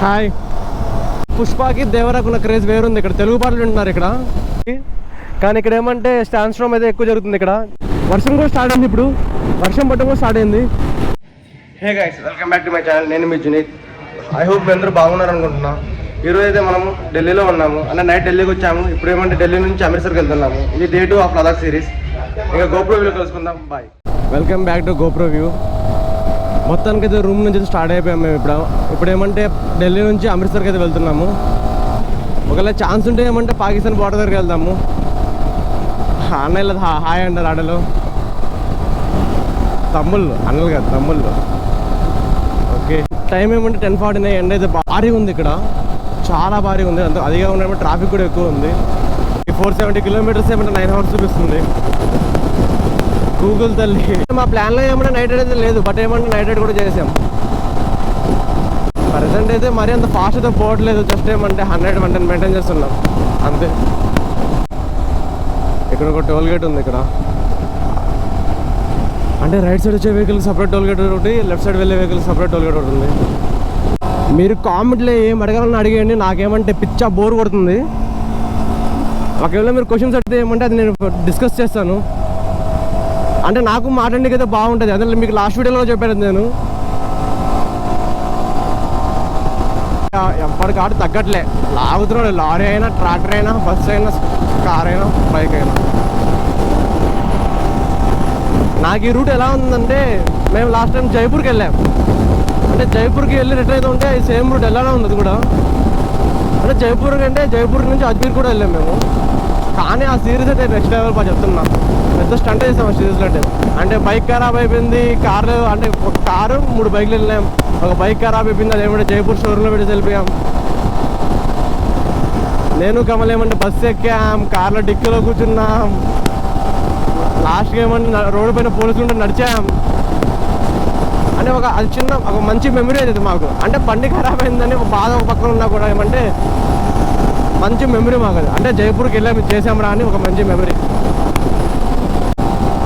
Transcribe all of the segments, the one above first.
Hi. పుష్పకి దేవరాకు ఉన్న craze వేరుంది. ఇక్కడ తెలుగు పాటలు వింటున్నారు ఇక్కడ, కానీ ఇక్కడ ఏమంటే స్టాండ్ స్ట్రోమ్ అయితే ఎక్కువ జరుగుతుంది. ఇక్కడ వర్షం కూడా స్టార్ట్ అయింది, ఇప్పుడు వర్షం పట్టడం కూడా స్టార్ట్ అయింది. Hey guys, welcome back to my channel. నేను మీ జునీద్. ఐ హోప్ మీ అందరూ బాగున్నారు అనుకుంటున్నా. ఈరోజు అయితే మనము ఢిల్లీలో ఉన్నాము, అంటే నైట్ ఢిల్లీకి వచ్చాము. ఇప్పుడు ఏమంటే ఢిల్లీ నుంచి అమృత్సర్కి వెళ్తున్నాము. ఇది డే 2 ఆఫ్ లదాఖ్ సిరీస్. ఇంకా గోప్రో వ్యూలో కలుసుకుందాం. Bye. Welcome back to GoPro view. మొత్తానికి అయితే రూమ్ నుంచి స్టార్ట్ అయిపోయాము మేము. ఇప్పుడు ఏమంటే ఢిల్లీ నుంచి అమృత్సర్కి అయితే వెళ్తున్నాము. ఒకవేళ ఛాన్స్ ఉంటే ఏమంటే పాకిస్తాన్ బార్డర్ దగ్గరికి వెళ్దాము. అన్నయ్యలు హాయ్ అంటారు ఆడలో, తమ్ముళ్ళు అన్నలు కాదు తమ్ముళ్ళు. ఓకే, టైం ఏమంటే 10:49. ఎండ అయితే భారీగా ఉంది, ఇక్కడ చాలా భారీగా ఉంది. అంత అదిగా ఉన్నప్పుడు ట్రాఫిక్ కూడా ఎక్కువ ఉంది. 470 కిలోమీటర్స్ ఏమంటే 9 hours చూపిస్తుంది గూగుల్ తల్లి. మా ప్లాన్లో ఏమన్నా నైట్ రైడ్ అయితే లేదు, బట్ ఏమన్నా నైట్ రైడ్ కూడా చేసాం. ప్రజెంట్ అయితే మరీ అంత ఫాస్ట్ అయితే పోవట్లేదు, జస్ట్ ఏమంటే 100-110 మెయింటైన్ చేస్తున్నాం అంతే. ఇక్కడ ఒక టోల్ గేట్ ఉంది. ఇక్కడ అంటే రైట్ సైడ్ వచ్చే వెహికల్ సపరేట్ టోల్ గేట్ ఒకటి, లెఫ్ట్ సైడ్ వెళ్ళే వెహికల్ సపరేట్ టోల్ గేట్ ఒకటి ఉంది. మీరు కామెంట్లో ఏం అడగాలని అడిగేయండి, నాకేమంటే పిచ్చా బోర్ కొడుతుంది. ఒకవేళ మీరు క్వశ్చన్స్ అడిగితే ఏమంటే అది నేను డిస్కస్ చేస్తాను. అంటే నాకు మాట్లాడడానికి అయితే బాగుంటుంది. అదే మీకు లాస్ట్ వీడియోలో చెప్పాను నేను. ఎప్పటికాడు తగ్గట్లే లాగుతున్నాడు. లారీ అయినా, ట్రాక్టర్ అయినా, బస్సు అయినా, కార్ అయినా, బైక్ అయినా. నాకు ఈ రూట్ ఎలా ఉందంటే, మేము లాస్ట్ టైం జైపూర్కి వెళ్ళాం. అంటే జైపూర్కి వెళ్ళి రిటర్న్ అయితే ఉంటే సేమ్ రూట్ ఎలానే ఉంది అది కూడా. అంటే జైపూర్ కంటే జైపూర్ నుంచి అజ్మీర్ కూడా వెళ్ళాం మేము. కానీ ఆ సిరీస్ అయితే నెక్స్ట్ లెవెల్ బాగా చెప్తున్నా. పెద్ద స్టంట్ చేసాం ఆ సిరీస్లో. అంటే బైక్ ఖరాబ్ అయిపోయింది, కార్లు అంటే ఒక కారు 3 బైక్లు వెళ్ళాం. ఒక బైక్ ఖరాబ్ అయిపోయింది, అదేమంటే జైపూర్ షోరూంలో పెట్టి వెళ్ళిపోయాం. నేను కమల్ ఏమంటే బస్సు ఎక్కాం, కార్లో డిక్కీలో కూర్చున్నాం. లాస్ట్గా ఏమంటే రోడ్డు పైన పోలీసులు ఉంటే నడిచాం. అంటే అది చిన్న ఒక మంచి మెమరీ అది మాకు. అంటే బండి ఖరాబ్ అయిందని ఒక బాధ ఒక పక్కన ఉన్నా కూడా ఏమంటే మంచి మెమరీ మాకు అది. అంటే జైపూర్కి వెళ్ళాము, చేసాం రా అని ఒక మంచి మెమరీ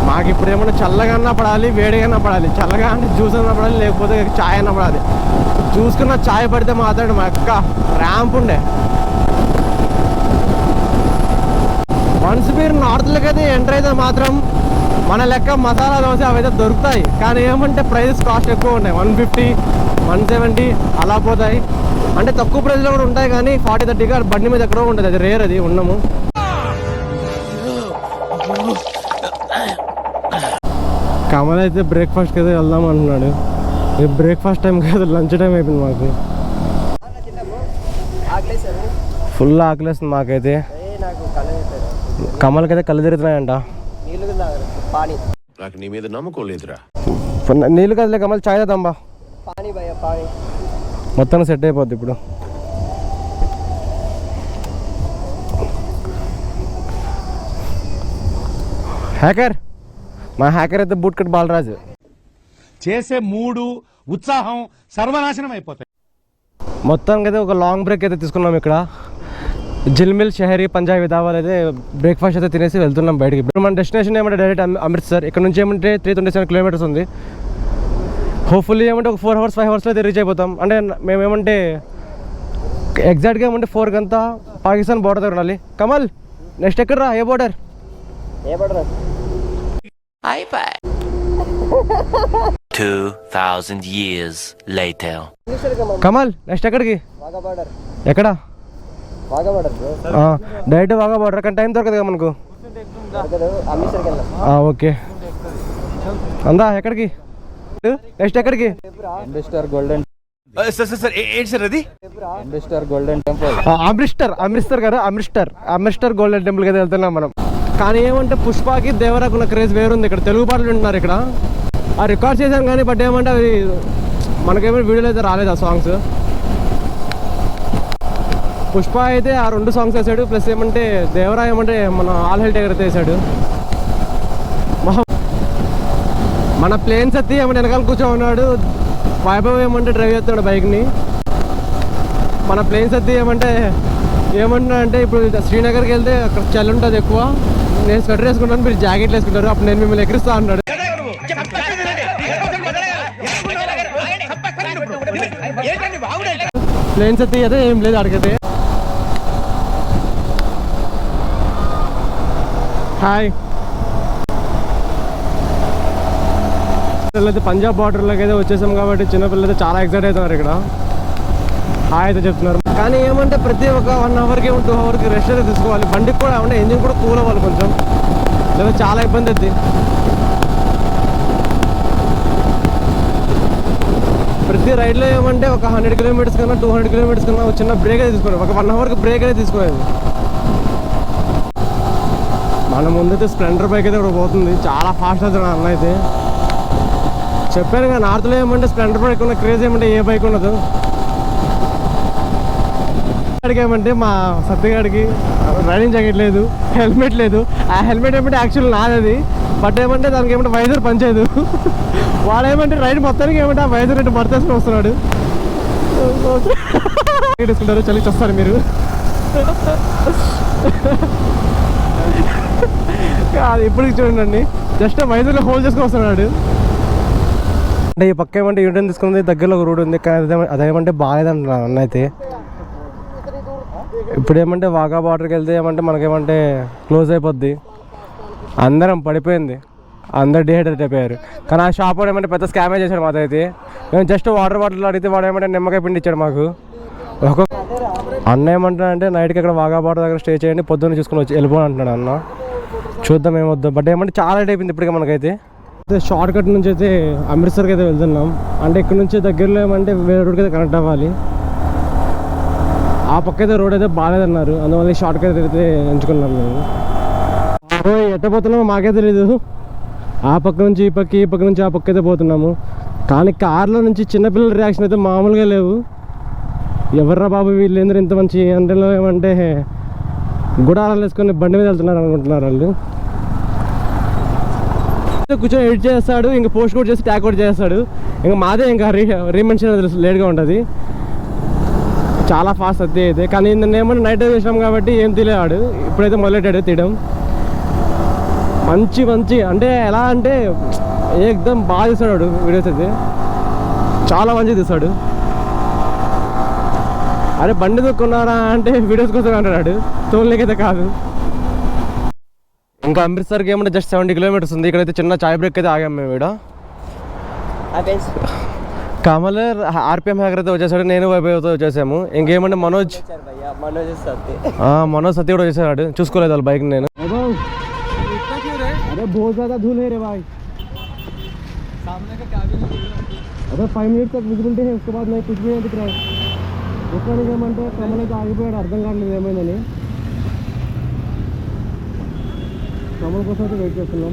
మాకు. ఇప్పుడు ఏమన్నా చల్లగా అన్నా పడాలి, వేడిగా పడాలి. చల్లగా అంటే జ్యూస్ అన్నా పడాలి, లేకపోతే ఛాయ్ అన్నా పడాలి. జ్యూస్కున్న ఛాయ్ పడితే మాత్రం మా అక్క ర్యాంప్ ఉండే. వన్స్ మీరు నార్త్లోకి అయితే ఎంటర్ అయితే మాత్రం మన లెక్క మసాలా దోశ అవైతే దొరుకుతాయి, కానీ ఏమంటే ప్రైజెస్ కాస్ట్ ఎక్కువ ఉన్నాయి. 150, 170 అలా పోతాయి. అంటే తక్కువ ప్రైస్లో కూడా ఉంటాయి, కానీ 40-30గా బండి మీద ఎక్కడో ఉంటుంది. అది రేర్, అది ఉన్నాము. కమల్ అయితే బ్రేక్ఫాస్ట్కి అయితే వెళ్దాం అంటున్నాడు. బ్రేక్ఫాస్ట్ టైం కాదు, లంచ్ టైం అయిపోయింది మాకు. ఫుల్ ఆకలేస్తుంది మాకైతే. కమల్కి అయితే కళ్ళు తిరుగుతున్నాయంట. నాకు నీ మీద నమ్మకం లేదురా. నీళ్ళు కదలే కమల్, చాయ్ తాంబా. మొత్తం సెట్ అయిపోద్ది ఇప్పుడు. హ్యాకర్, మా హ్యాకర్ అయితే బూట్ కట్ బాలరాజు. చేసే మూడు ఉత్సాహం సర్వనాశనం అయిపోతాయి. మొత్తానికి అయితే ఒక లాంగ్ బ్రేక్ అయితే తీసుకున్నాం. ఇక్కడ జిల్మిల్ షహరీ పంజాబీ ధాబాలో అయితే బ్రేక్ఫాస్ట్ అయితే తినేసి వెళ్తున్నాం బయటికి. ఇప్పుడు మన డెస్టినేషన్ ఏమంటే డైరెక్ట్ అమృత్సర్. ఇక్కడ నుంచి ఏమంటే 327 kilometers ఉంది. హోప్ఫుల్లీ ఏమంటే ఒక 4 hours 5 hours అయితే రీచ్ అయిపోతాం. అంటే మేమేమంటే ఎగ్జాక్ట్గా ఏమంటే 4 గంతా పాకిస్తాన్ బార్డర్ దగ్గర ఉండాలి. కమల్ నెక్స్ట్ ఎక్కడ రా? ఏ border? 2000 years later. Kamal next ఎక్కడికి? ఎక్కడ? Direct Wagah border. కానీ టైం దొరకదు కదా మనకు. ఓకే అందా ఎక్కడికి? నెక్స్ట్ ఎక్కడికి? గోల్డెన్ అమృత్సర్ కదా, అమృత్సర్ గోల్డెన్ టెంపుల్ కదా వెళ్తున్నాం మనం. కానీ ఏమంటే పుష్పకి దేవరాకు ఉన్న క్రేజ్ వేరుంది. ఇక్కడ తెలుగు పాటలు వింటున్నారు ఇక్కడ. ఆ రికార్డ్ చేశాను కానీ, బట్ ఏమంటే అవి మనకేమైనా వీడియోలో అయితే రాలేదు ఆ సాంగ్స్. పుష్ప అయితే ఆ 2 songs వేసాడు, ప్లస్ ఏమంటే దేవరా ఏమంటే మన ఆల్ హెల్ టైగర్ అయితే వేసాడు. మన ప్లేన్స్ ఎత్తి ఏమంటే వెనకాల కూర్చో ఉన్నాడు. వైభవ్ ఏమంటే డ్రైవ్ చేస్తున్నాడు బైక్ని. మన ప్లేన్స్ ఎత్తి ఏమంటున్నా అంటే ఇప్పుడు శ్రీనగర్కి వెళ్తే అక్కడ చలి ఉంటుంది ఎక్కువ, నేను స్వెటర్ వేసుకుంటాను, మీరు జాకెట్లు వేసుకుంటారు, అప్పుడు నేను మిమ్మల్ని ఎక్కిరిస్తా అన్నాడు. ప్లేన్స్ అయితే అయితే ఏం లేదు అడిగితే. హాయ్. పిల్లలైతే పంజాబ్ బార్డర్లోకి అయితే వచ్చేసాం కాబట్టి చిన్నపిల్లలు అయితే చాలా ఎక్సైట్ అవుతున్నారు ఇక్కడ. హాయ్ అయితే చెప్తున్నారు. కానీ ఏమంటే ప్రతి ఒక 1 అవర్కి 2 అవర్కి రెస్ట్ అయితే తీసుకోవాలి. బండికి కూడా అంటే ఇంజిన్ కూడా కూల్ అవ్వాలి కొంచెం, లేదా చాలా ఇబ్బంది అవుతుంది. ప్రతి రైడ్లో ఏమంటే ఒక 100 కిలోమీటర్స్ కన్నా 200 కిలోమీటర్స్ కన్నా ఒక చిన్న బ్రేక్ అయితే తీసుకోవాలి. ఒక 1 అవర్కి బ్రేక్ అయితే తీసుకోవాలి. మన ముందైతే స్ప్లెండర్ బైక్ అయితే ఇక్కడ పోతుంది, చాలా ఫాస్ట్ అవుతుంది అన్న అయితే. చెప్పాను కదా నార్త్లో ఏమంటే స్ప్లెండర్ బైక్ ఉన్న క్రేజ్ ఏమంటే ఏ బైక్ ఉండదు. ఏమంటే మా సత్యగాడికి రైడింగ్ జాకెట్ లేదు, హెల్మెట్ లేదు. ఆ హెల్మెట్ ఏమంటే యాక్చువల్ నాది, బట్ ఏమంటే దానికి ఏమంటే వైజర్ పనిచేయదు. వాడు ఏమంటే రైడ్ మొత్తానికి ఏమంటే ఆ వైజర్ అంటే మర్తేసుకుని వస్తున్నాడు. తీసుకుంటారు చలి చూస్తారు మీరు. అది ఇప్పటికి చూడండి, జస్ట్ వైజర్లో హోల్డ్ చేసుకుని వస్తున్నాడు. అంటే ఈ పక్క ఏమంటే యూటర్న్ తీసుకున్నది దగ్గరలో ఒక రోడ్ ఉంది, కానీ అదేమంటే బాగాలేదంటున్నాను అన్న అయితే. ఇప్పుడు ఏమంటే వాఘా బార్డర్కి వెళ్తే ఏమంటే మనకేమంటే క్లోజ్ అయిపోద్ది. అందరం పడిపోయింది, అందరు డిహైడ్రేట్ అయిపోయారు. కానీ ఆ షాప్ వాడు ఏమంటే పెద్ద స్కామే చేశాడు మాతో అయితే. మేము జస్ట్ వాటర్ బాటిల్ అడిగితే వాడు ఏమంటే నిమ్మకాయ పిండి ఇచ్చాడు మాకు. అన్న ఏమంటాడంటే నైట్కి అక్కడ వాఘా బార్డర్ దగ్గర స్టే చేయండి, పొద్దున్న చూసుకుని వచ్చి వెళ్ళిపోని అంటున్నాడు అన్న. చూద్దాం ఏమొద్దాం, బట్ ఏమంటే చాలా లేట్ అయిపోయింది ఇప్పటికే మనకైతే. షార్ట్ కట్ నుంచి అయితే అమృత్సర్కి అయితే వెళ్తున్నాం. అంటే ఇక్కడ నుంచి దగ్గరలో ఏమంటే వేరే రోడ్కి అయితే కనెక్ట్ అవ్వాలి. ఆ పక్క అయితే రోడ్ అయితే బాగాలేదన్నారు, అందువల్ల షార్ట్ కట్ అయితే ఎంచుకున్నాం మేము. ఎట్టపోతున్నామో మాకే తెలీదు. ఆ పక్క నుంచి ఈ పక్క, ఈ పక్క నుంచి ఆ పక్క అయితే పోతున్నాము. కానీ కార్లో నుంచి చిన్నపిల్లల రియాక్షన్ అయితే మామూలుగా లేవు. ఎవర్రా బాబు వీళ్ళేందరూ ఇంత మంచి ఎండలో ఏమంటే గుడారాలు వేసుకొని బండి మీద వెళ్తున్నారు అనుకుంటున్నారు వాళ్ళు. కూర్చొని ఎడిట్ చేస్తాడు, ఇంకా పోస్ట్ కూడా చేసి ట్యాగ్ కూడా చేస్తాడు. ఇంకా మాదే ఇంకా రీమెన్షన్ లేట్గా ఉంటుంది, చాలా ఫాస్ట్ అది అయితే. కానీ ఏమన్నా నైట్ చేసినాం కాబట్టి ఏం తెలియవాడు. ఇప్పుడైతే మొదలెట్టాడు తీయడం. మంచి మంచి అంటే ఎలా అంటే ఏకదమ్ బాగా తీస్తాడు వీడియోస్ అయితే, చాలా మంచిగా తీస్తాడు. అరే బండి దొక్కున్నారా అంటే వీడియోస్ కోసం అంటాడు, తోలనికైతే కాదు. ఇంకా అమృత్సర్కి ఏమంటే జస్ట్ 70 కిలోమీటర్స్ ఉంది. ఇక్కడైతే చిన్న చాయ్ బ్రేక్ అయితే ఆగాం మేము ఇక్కడ. కమల్ ఆర్పిఎం హ్యాకర్ అయితే వచ్చేసాడు, నేను వైభవ్తో వచ్చేసాము. ఇంకేమంటే మనోజ్ సత్య కూడా వచ్చేసాడు. చూసుకోలేదు వాళ్ళ బైక్ నేను. अरे बहुत ज़्यादा धूल है रे भाई, सामने का क्या भी नहीं दिख रहा. अरे 5 मिनट तक विजिबिलिटी है, उसके बाद नहीं कुछ भी नहीं दिख रहा है. उसका ఏమంటే కమల్ అయితే ఆగిపోయాడు, అర్థం కావట్లేదు ఏమైందని. కమల్ కోసం అయితే వెయిట్ చేస్తున్నాం.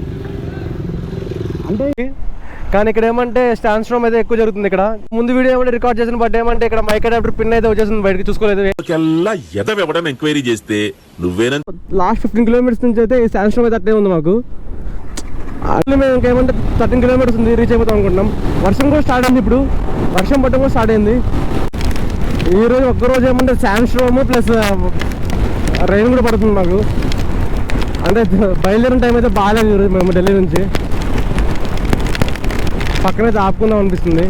అంటే కానీ ఇక్కడ ఏమంటే స్టాండ్ స్ట్రోమ్ అయితే ఎక్కువ జరుగుతుంది. ఇక్కడ ముందు వీడియో ఏమంటే రికార్డ్ చేసిన, బట్ ఏమంటే ఇక్కడ మైక్ అడాప్టర్ పిన్ అయితే వచ్చేసింది, బయటకి చూసుకోలేదు. ఎంక్వైరీ చేస్తే నువ్వేనా లాస్ట్ 15 కిలోమీటర్స్ నుంచి అయితే ఈ స్టాండ్ స్ట్రోమ్ అయితే అట్టే ఉంది మాకు. అట్లా మేము ఇంకేమంటే 13 కిలోమీటర్స్ ఉంది, రీచ్ అయిపోతాం అనుకుంటున్నాం. వర్షం కూడా స్టార్ట్ అయింది, ఇప్పుడు వర్షం పట్టడం కూడా స్టార్ట్ అయింది. ఈరోజు ఒక్కరోజు ఏమంటే శాండ్ స్ట్రోమ్ ప్లస్ రెయిన్ కూడా పడుతుంది మాకు. అంటే బయలుదేరిన టైం అయితే బాగాలేదు ఈరోజు. మేము ఢిల్లీ నుంచి పక్కనైతే ఆపుకుందాం అనిపిస్తుంది.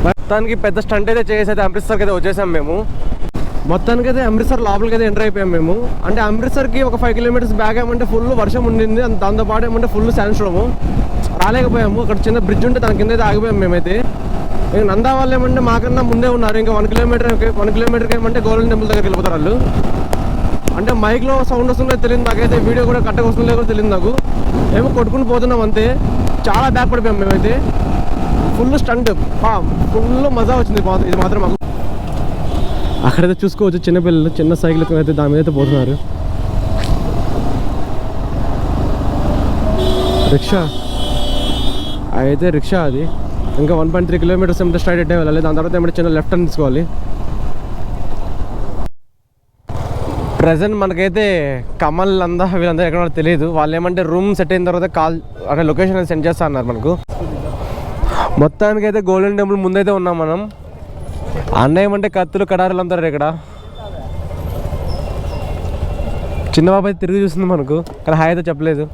మొత్తానికి పెద్ద స్టంట్ అయితే చేసి అయితే అమృత్సర్కి అయితే వచ్చేసాం మేము. మొత్తానికి అయితే అమృత్సర్ లోపలికి అయితే ఎంటర్ అయిపోయాం మేము. అంటే అమృత్సర్కి ఒక 5 కిలోమీటర్స్ బ్యాక్ ఏమంటే ఫుల్ వర్షం ఉండింది, దాంతోపాటు ఏమంటే ఫుల్ శాండ్ స్ట్రోము. రాలేకపోయాము. అక్కడ చిన్న బ్రిడ్జ్ ఉంటే దాని కింద అయితే ఆగిపోయాం మేమైతే. ఇంకా నందా వాళ్ళు ఏమంటే మాకన్నా ముందే ఉన్నారు. ఇంకా 1 కిలోమీటర్కి ఏమంటే గోల్డెన్ టెంపుల్ దగ్గరికి వెళ్ళిపోతారు వాళ్ళు. అంటే మైక్లో సౌండ్ వస్తుందో తెలియదు నాకైతే, వీడియో కూడా కరెక్ట్గా వస్తుందో కూడా తెలియదు నాకు. ఏమో కొట్టుకుని పోతున్నాం అంతే, చాలా బ్యాక్ పడిపోయాం మేమైతే. ఫుల్ స్టంట్, ఫుల్ మజా వచ్చింది ఇది మాత్రం మాకు. అక్కడైతే చూసుకోవచ్చు చిన్నపిల్లలు చిన్న సైకిల్ అయితే దాని మీద అయితే పోతున్నారు. రిక్షా అయితే రిక్షా అది. ఇంకా 1.3 కిలోమీటర్స్ ఏమంటే స్ట్రైట్ అయితే వెళ్ళాలి. దాని తర్వాత ఏమంటే చిన్న లెఫ్ట్ టర్న్ తీసుకోవాలి. ప్రజెంట్ మనకైతే కమల్ వీళ్ళందరూ ఎక్కడ తెలియదు. వాళ్ళు ఏమంటే రూమ్ సెట్ అయిన తర్వాత కాల్ అంటే లొకేషన్ సెండ్ చేస్తా అన్నారు మనకు. మొత్తానికి అయితే గోల్డెన్ టెంపుల్ ముందైతే ఉన్నాం మనం. అన్న ఏమంటే కత్తులు కడారులు అంటారు ఇక్కడ. చిన్నబాబు అయితే తిరిగి చూస్తుంది మనకు, కానీ హాయ్ అయితే చెప్పలేదు.